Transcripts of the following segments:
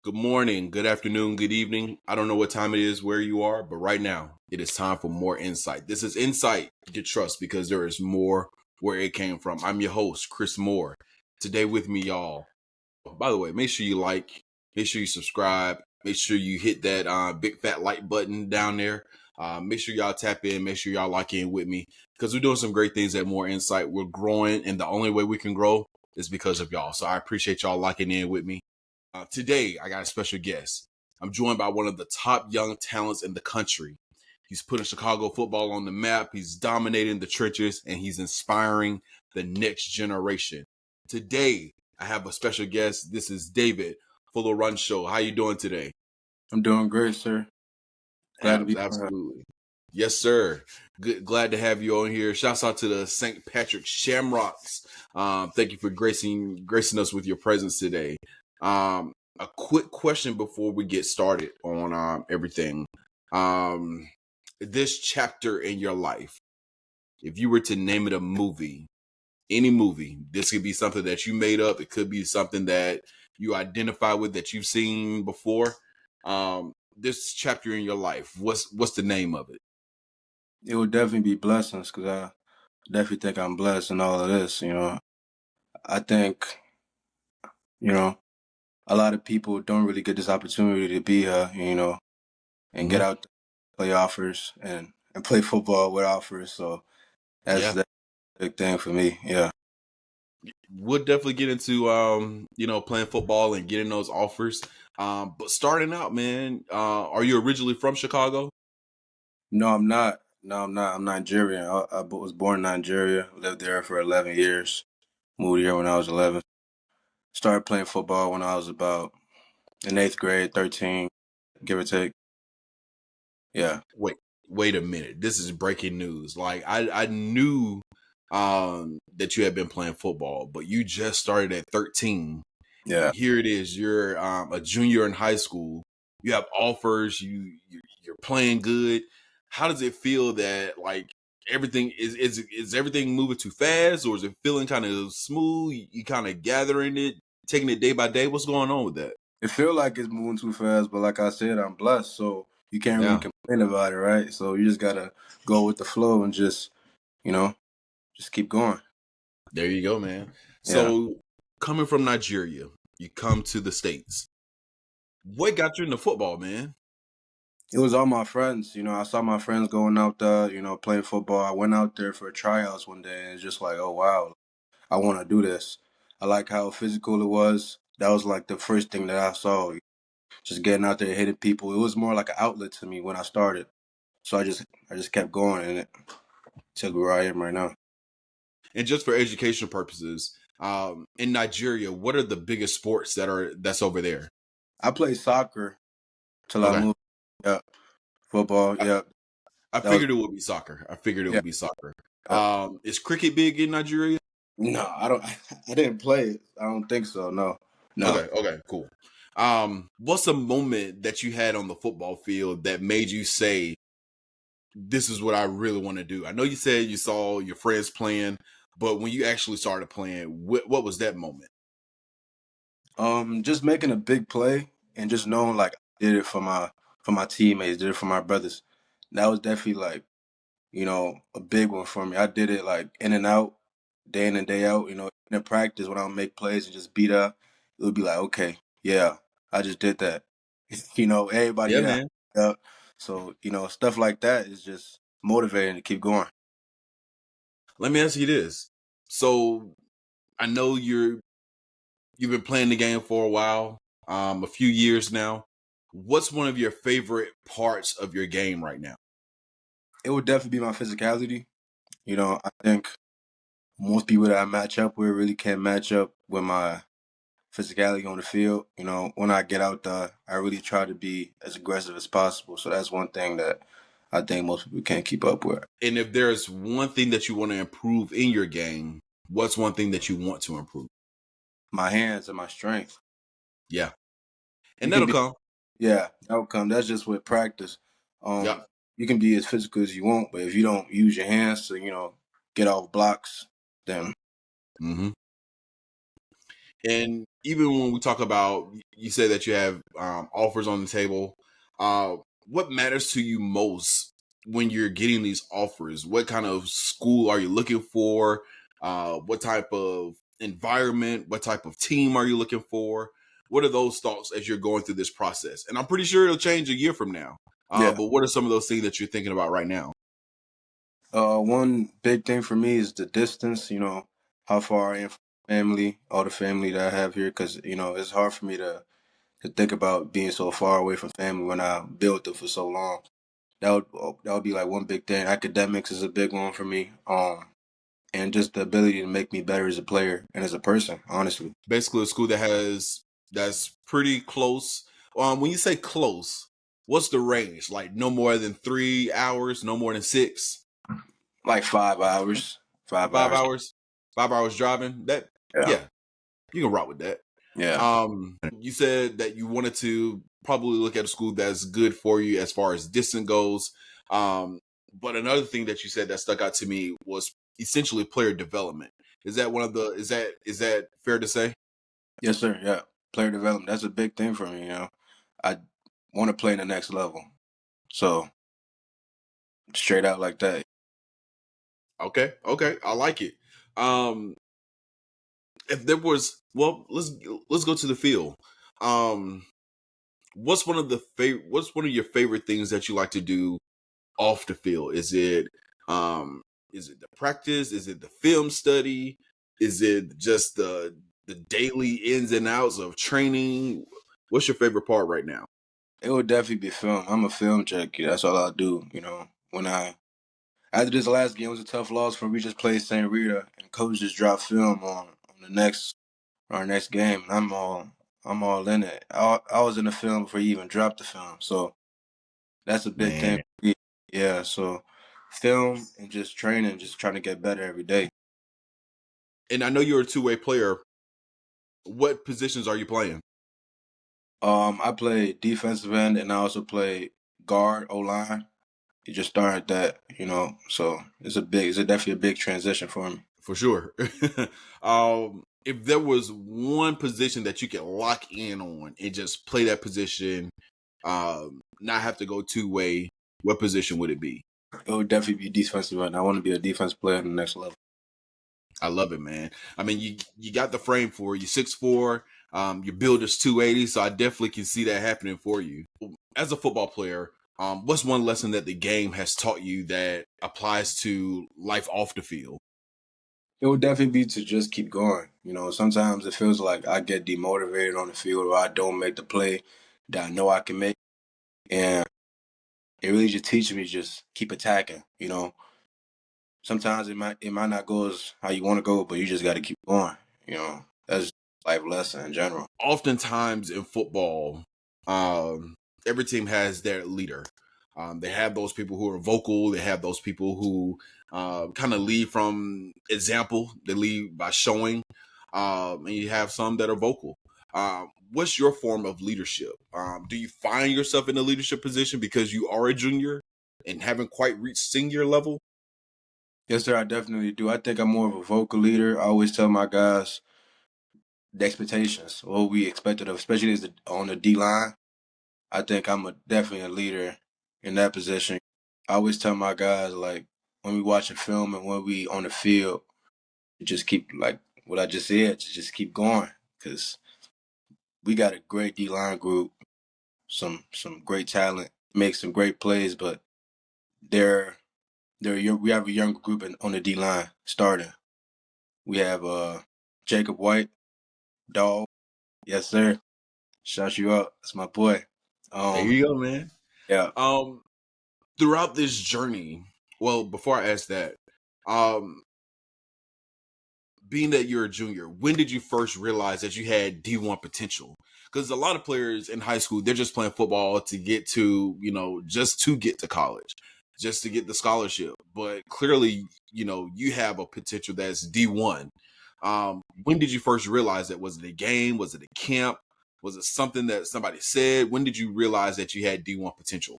Good morning, good afternoon, good evening. I don't know what time it is where you are, but right now it is time for more insight. This is Insight to Trust because there is more where it came from. I'm your host, Chris Moore. Today with me, y'all. By the way, make sure you like, make sure you subscribe, make sure you hit that big fat like button down there. Make sure y'all tap in, make sure y'all lock in with me because we're doing some great things at More Insight. We're growing, and the only way we can grow is because of y'all. So I appreciate y'all locking in with me. Today, I got a special guest. I'm joined by one of the top young talents in the country. He's putting Chicago football on the map. He's dominating the trenches, and he's inspiring the next generation. Today, I have a special guest. This is David Folorunsho. How you doing today? I'm doing great, sir. Glad to be here. Absolutely. Yes, sir. Good, glad to have you on here. Shouts out to the St. Patrick Shamrocks. Thank you for gracing us with your presence today. A quick question before we get started on everything. This chapter in your life, if you were to name it a movie, any movie, this could be something that you made up. It could be something that you identify with that you've seen before. This chapter in your life, what's the name of it? It would definitely be blessings because I definitely think I'm blessed in all of this. I think, you know, a lot of people don't really get this opportunity to be here, and get out, play offers and play football with offers. So that's Yeah. a big thing for me. Yeah. We'll definitely get into playing football and getting those offers. But starting out, man, are you originally from Chicago? No, I'm not. No, I'm not. I'm Nigerian. I was born in Nigeria, lived there for 11 years, moved here when I was 11. Started playing football when I was about in 8th grade, 13, give or take. Yeah. Wait a minute. This is breaking news. Like I knew that you had been playing football, but you just started at 13. Yeah. Here it is. You're a junior in high school. You have offers. You're playing good. How does it feel that like everything is everything moving too fast, or is it feeling kind of smooth? You kind of gathering it, taking it day by day. What's going on with that? It feel like it's moving too fast, but like I said, I'm blessed, so you can't really Yeah, complain about it, right? So you just gotta go with the flow and you know, just keep going. there you go, man. Yeah. So coming from Nigeria, you come to the States. What got you into football, man? It was all my friends, I saw my friends going out there, playing football. I went out there for tryouts one day and it's just like, oh wow, I wanna do this. I like how physical it was. That was like the first thing that I saw. Just getting out there hitting people. It was more like an outlet to me when I started. So I just kept going and it took me where I am right now. And just for educational purposes, in Nigeria, what are the biggest sports that's over there? I played soccer till I Okay, moved. Yeah, football. I, Yeah, I that was. figured it would be soccer. I figured it Yeah, would be soccer. yeah. Is cricket big in Nigeria? No, I don't. I didn't play it. I don't think so. No, no. Okay, cool. What's a moment that you had on the football field that made you say, "This is what I really want to do"? I know you said you saw your friends playing, but when you actually started playing, what was that moment? Just making a big play and just knowing like I did it for my teammates, did it for my brothers. That was definitely like a big one for me. I did it like in and out, day in and day out. In practice when I would make plays and just beat up, it would be like, okay, yeah, I just did that. Everybody, Yeah, yeah, man. yeah. So stuff like that is just motivating to keep going. Let me ask you this. So I know you've been playing the game for a while, a few years now. What's one of your favorite parts of your game right now? It would definitely be my physicality. I think most people that I match up with really can't match up with my physicality on the field. When I get out there, I really try to be as aggressive as possible. So that's one thing that I think most people can't keep up with. And if there's one thing that you want to improve in your game, what's one thing that you want to improve? My hands and my strength. Yeah. You And can that'll be, come. yeah, outcome. That's just with practice. Yeah. You can be as physical as you want, but if you don't use your hands to, get off blocks, then hmm And even when we talk about, you say that you have offers on the table. Uh, what matters to you most when you're getting these offers? What kind of school are you looking for? What type of environment? What type of team are you looking for? What are those thoughts as you're going through this process? And I'm pretty sure it'll change a year from now. Yeah. But what are some of those things that you're thinking about right now? One big thing for me is the distance. How far I am from family, all the family that I have here, because it's hard for me to think about being so far away from family when I built them for so long. That would be like one big thing. Academics is a big one for me. And just the ability to make me better as a player and as a person, honestly. Basically, a school that's pretty close. When you say close, what's the range? Like no more than 3 hours, no more than 6, Like 5 hours. 5 5 hours. hours, 5 hours driving. That Yeah. yeah, you can rock with that. Yeah. You said that you wanted to probably look at a school that's good for you as far as distance goes. But another thing that you said that stuck out to me was essentially player development. Is that one of the is that fair to say? Yes, sir. Yeah. Player development. That's a big thing for me. I want to play in the next level. So straight out like that. Okay, I like it. Um, if there was, well, let's go to the field. Um, what's one of your favorite things that you like to do off the field? Um is it the practice? Is it the film study? Is it just the daily ins and outs of training? What's your favorite part right now? It would definitely be film. I'm a film junkie. That's all I do. When I after this last game, it was a tough loss for me. We just played St. Rita, and coach just dropped film on the next our next game. And I'm all in it. I was in the film before he even dropped the film, so that's a big thing Man. for me. Yeah, so film and just training, just trying to get better every day. And I know you're a two-way player. What positions are you playing? I play defensive end and I also play guard O line. You just started that. So it's definitely a big transition for me. For sure. If there was one position that you could lock in on and just play that position, not have to go two-way, what position would it be? It would definitely be defensive end. I want to be a defense player at the next level. I love it, man. I mean, you got the frame for it. You're 6'4", your build is 280, so I definitely can see that happening for you. As a football player, what's one lesson that the game has taught you that applies to life off the field? It would definitely be to just keep going. Sometimes it feels like I get demotivated on the field or I don't make the play that I know I can make. And it really just teaches me to just keep attacking. Sometimes it might not go as how you want to go, but you just got to keep going. That's life lesson in general. Oftentimes in football, um, every team has their leader. They have those people who are vocal. They have those people who kind of lead from example. They lead by showing. And you have some that are vocal. What's your form of leadership? Do you find yourself in a leadership position because you are a junior and haven't quite reached senior level? Yes, sir, I definitely do. I think I'm more of a vocal leader. I always tell my guys the expectations, what we expected of, especially on the D line. I think I'm definitely a leader in that position. I always tell my guys, like, when we watch a film and when we on the field, just keep, like what I just said, just keep going. Because we got a great D line group, some great talent, make some great plays, but they're we have a younger group on the D line starting. We have Jacob White, Dog. Yes, sir. Shout you out. That's my boy. There Um, you go, man. yeah. Um, Throughout this journey, well, before I ask that, um, being that you're a junior, when did you first realize that you had D1 potential? Because a lot of players in high school, they're just playing football to get to, just to get to college, just to get the scholarship. But clearly, you have a potential that's D1. When did you first realize that? Was it a game? Was it a camp? Was it something that somebody said? When did you realize that you had D1 potential?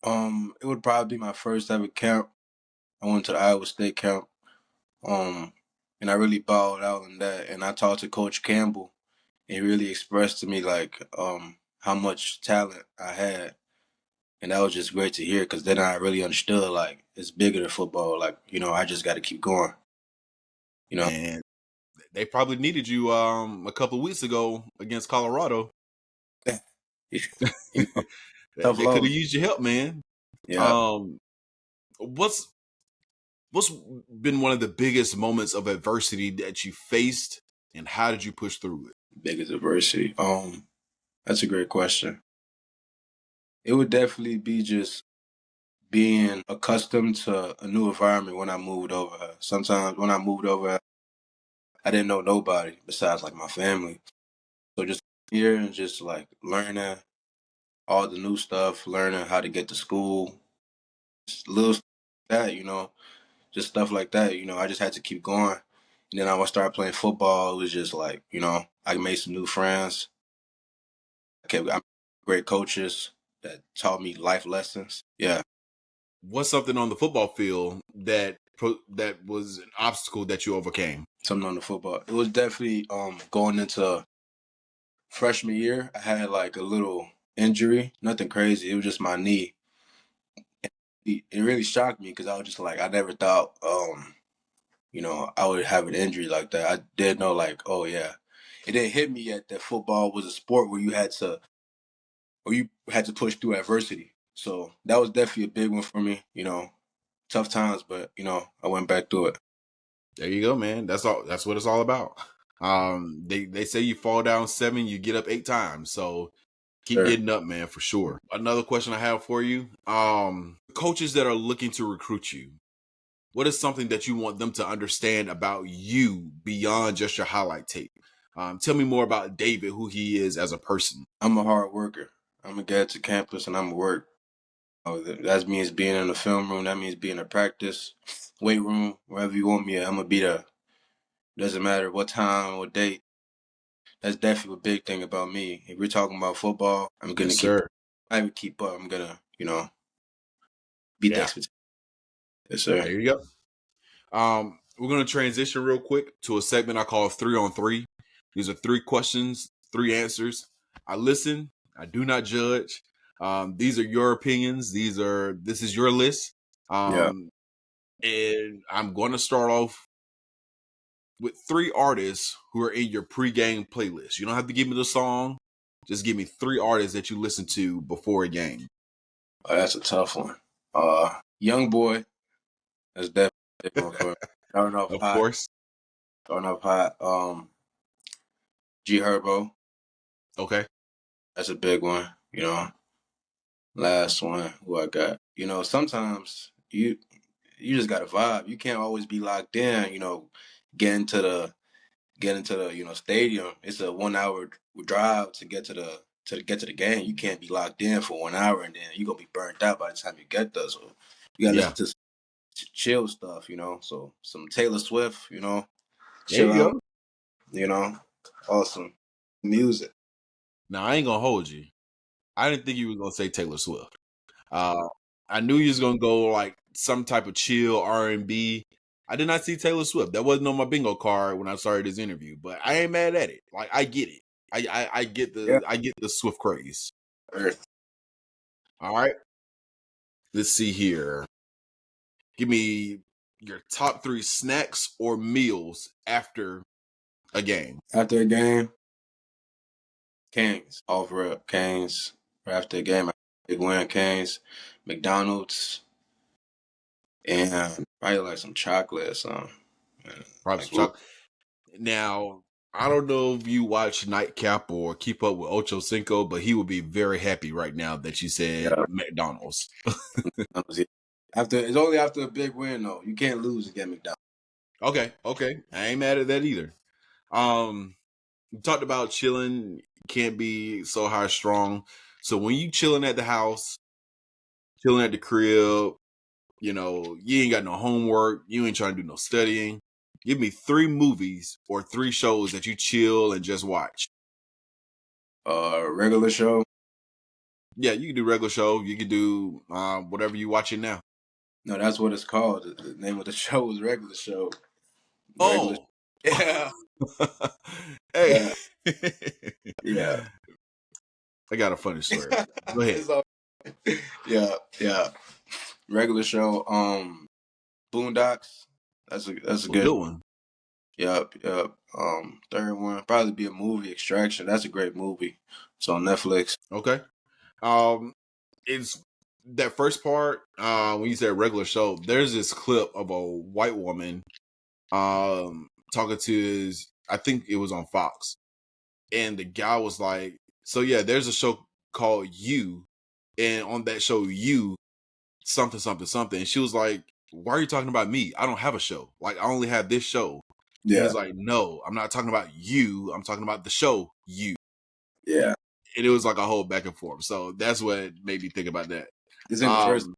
It would probably be my first ever camp. I went to the Iowa State camp. Um, and I really balled out in that. And I talked to Coach Campbell, and he really expressed to me like how much talent I had, and that was just great to hear because then I really understood like it's bigger than football. Like I just got to keep going. You know, And they probably needed you a couple of weeks ago against Colorado. you know, tough They could have loss. used your help, man. Yeah, Um, what's what's been one of the biggest moments of adversity that you faced, and how did you push through it? biggest adversity. That's a great question. It would definitely be just being accustomed to a new environment when I moved over here. Sometimes when I moved over here, I didn't know nobody besides like my family. So just here and just like learning all the new stuff, learning how to get to school, just little stuff like that, just stuff like that. I just had to keep going. And then I would start playing football. It was just like, I made some new friends. I great coaches that taught me life lessons. Yeah, What's something on the football field that was an obstacle that you overcame? something on the football. It was definitely going into freshman year. I had like a little injury, nothing crazy. It was just my knee. It really shocked me because I was just like, I never thought, I would have an injury like that. I did know, like, oh yeah, it didn't hit me yet that football was a sport where you had to push through adversity. So that was definitely a big one for me. Tough times, but I went back through it. There you go, man. That's all. That's what it's all about. They say you fall down 7, you get up 8 times. So keep Sure. getting up, man, for sure. Another question I have for you: coaches that are looking to recruit you, what is something that you want them to understand about you beyond just your highlight tape? Tell me more about David, who he is as a person. I'm a hard worker. I'm gonna get to campus and I'm gonna work. Oh, that means being in the film room. That means being in practice, weight room, wherever you want me at. I'm gonna be there. Doesn't matter what time, what date. That's definitely a big thing about me. If we're talking about football, I'm gonna Yes, keep. sir. I even keep up. I'm gonna, beat the Yeah, expectation. Yes, sir. there you go. We're going to transition real quick to a segment I call 3 on 3. These are 3 questions, 3 answers. I listen. I do not judge. These are your opinions. This is your list. Yeah. Um, and I'm going to start off with 3 artists who are in your pregame playlist. You don't have to give me the song. Just give me 3 artists that you listen to before a game. Oh, that's a tough one. Young boy. That's definitely a big one for me. Starting off Of hot. course. Starting off hot. G Herbo. Okay. That's a big one. Last one. Who I got? Sometimes you just got to vibe. You can't always be locked in. Get into the stadium. It's a 1 hour drive to get to the game. You can't be locked in for 1 hour and then you're gonna be burnt out by the time you get there. So you gotta Yeah. listen to some chill stuff. So some Taylor Swift. There Chill you out. go. You know, awesome music. Now, I ain't going to hold you. I didn't think you were going to say Taylor Swift. Uh, I knew you was gonna go like some type of chill R&B. I did not see Taylor Swift. That wasn't on my bingo card when I started this interview, but I ain't mad at it. Like I get it. I get Yeah. the Swift craze. Earth. All right, let's see here. Give me your top 3 snacks or meals after a game. After a game, Canes. Off rip, Canes. After a game, big win, Canes. McDonald's and probably like some chocolate or something. Probably Like some chocolate. Now, I don't know if you watch Nightcap or Keep Up with Ocho Cinco, but he would be very happy right now that you said yeah, McDonald's. McDonald's, yeah. It's only after a big win though. You can't lose against McDonald's. Okay. I ain't mad at that either. We talked about chilling, can't be so high strong. So when you chilling at the house, chilling at the crib, you ain't got no homework, you ain't trying to do no studying. Give me 3 movies or 3 shows that you chill and just watch. Regular show. Yeah, you can do regular show. You can do whatever you watching now. No, that's what it's called. The name of the show is regular show. Regular. Oh, Yeah, hey, yeah, yeah. I got a funny story. Go ahead. It's all, yeah, yeah. Regular show. Boondocks. That's a A good. good one. Yep, yep. Third one probably be a movie. Extraction. That's a great movie. It's on Netflix. Okay. Um, it's that first part. When you said regular show, there's this clip of a white woman talking to his. I think it was on Fox, and the guy was like, "So yeah, there's a show called You, and on that show, You something something something." And she was like, "Why are you talking about me? I don't have a show. Like I only have this show." And Yeah, he's like, "No, I'm not talking about you. I'm talking about the show You." yeah. And it was like a whole back and forth. So that's what made me think about that. It's in the first.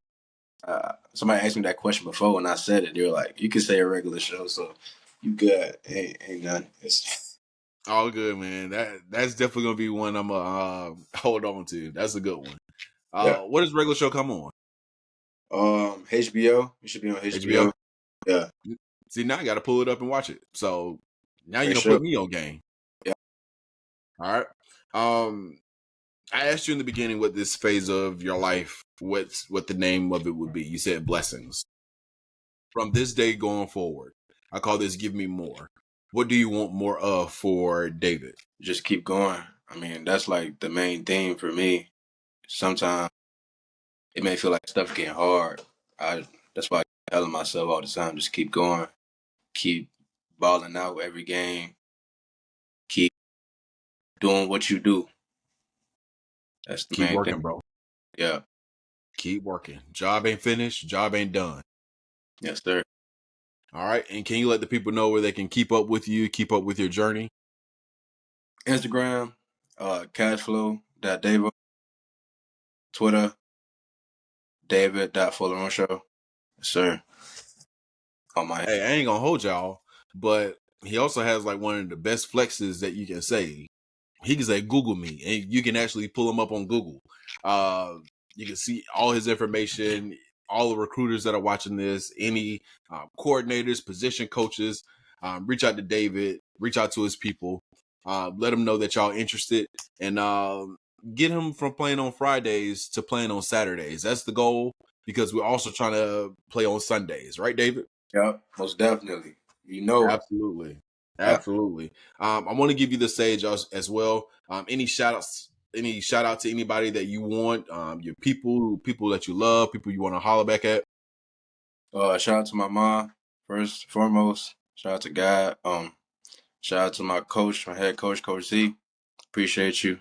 Um, Somebody asked me that question before, and I said it. They were like, "You can say a regular show, so you good? Ain't none." It's all good, man. That's definitely gonna be one I'm gonna hold on to. That's a good one. yeah. What does regular show come on? HBO. It should be on HBO. HBO. Yeah, See, now I got to pull it up and watch it. So now you're great gonna show. put me on game. Yeah. All right. I asked you in the beginning what this phase of your life, what the name of it would be. You said blessings. From this day going forward, I call this "Give Me More." What do you want more of for David? Just keep going. I mean, that's like the main thing for me. Sometimes it may feel like stuff getting hard. I That's why I keep telling myself all the time, just keep going, keep balling out every game, keep doing what you do. That's the Keep main thing. working, bro. Yeah. Keep working. Job ain't finished. Job ain't done. Yes, sir. All right. And can you let the people know where they can keep up with you, keep up with your journey? Instagram, cashflow.david, Twitter, David.Folorunsho. Yes, sir. On my Hey, I ain't gonna hold y'all, but he also has like one of the best flexes that you can say. He can say Google me, and you can actually pull him up on Google. You can see all his information, all the recruiters that are watching this, any coordinators, position coaches. Reach out to David, reach out to his people, let him know that y'all interested, and get him from playing on Fridays to playing on Saturdays. That's the goal because we're also trying to play on Sundays, right, David? Yep, most definitely. You know it. Absolutely. Yeah. Absolutely. I want to give you the stage as well. Any shout outs, any shout out to anybody that you want, your people that you love, people you want to holler back at. Shout out to my mom, first and foremost. Shout out to God. Shout out to my coach, my head coach, Coach Z. Appreciate you.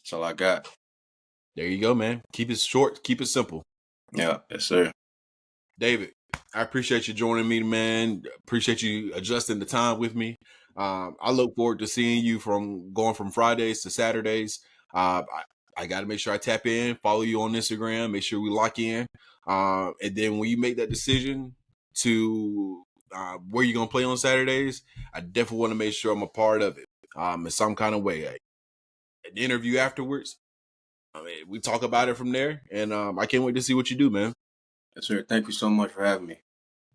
That's all I got. There you go, man. Keep it short, keep it simple. Yeah, yes, sir. David, I appreciate you joining me, man. Appreciate you adjusting the time with me. I look forward to seeing you from going from Fridays to Saturdays. I got to make sure I tap in, follow you on Instagram, make sure we lock in. And then when you make that decision to where you're going to play on Saturdays, I definitely want to make sure I'm a part of it in some kind of way. An interview afterwards. I mean, we talk about it from there. And I can't wait to see what you do, man. Yes, sir. Thank you so much for having me.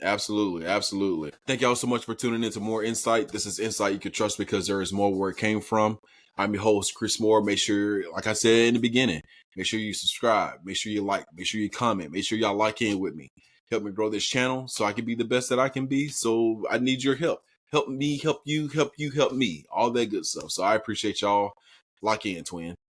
Absolutely. Absolutely. Thank y'all so much for tuning in to More Insight. This is Insight you can trust because there is more where it came from. I'm your host, Chris Moore. Make sure, like I said in the beginning, make sure you subscribe, make sure you like, make sure you comment, make sure y'all lock in with me. Help me grow this channel so I can be the best that I can be. So I need your help. Help me, help you, help you, help me. All that good stuff. So I appreciate y'all. Lock in, twin.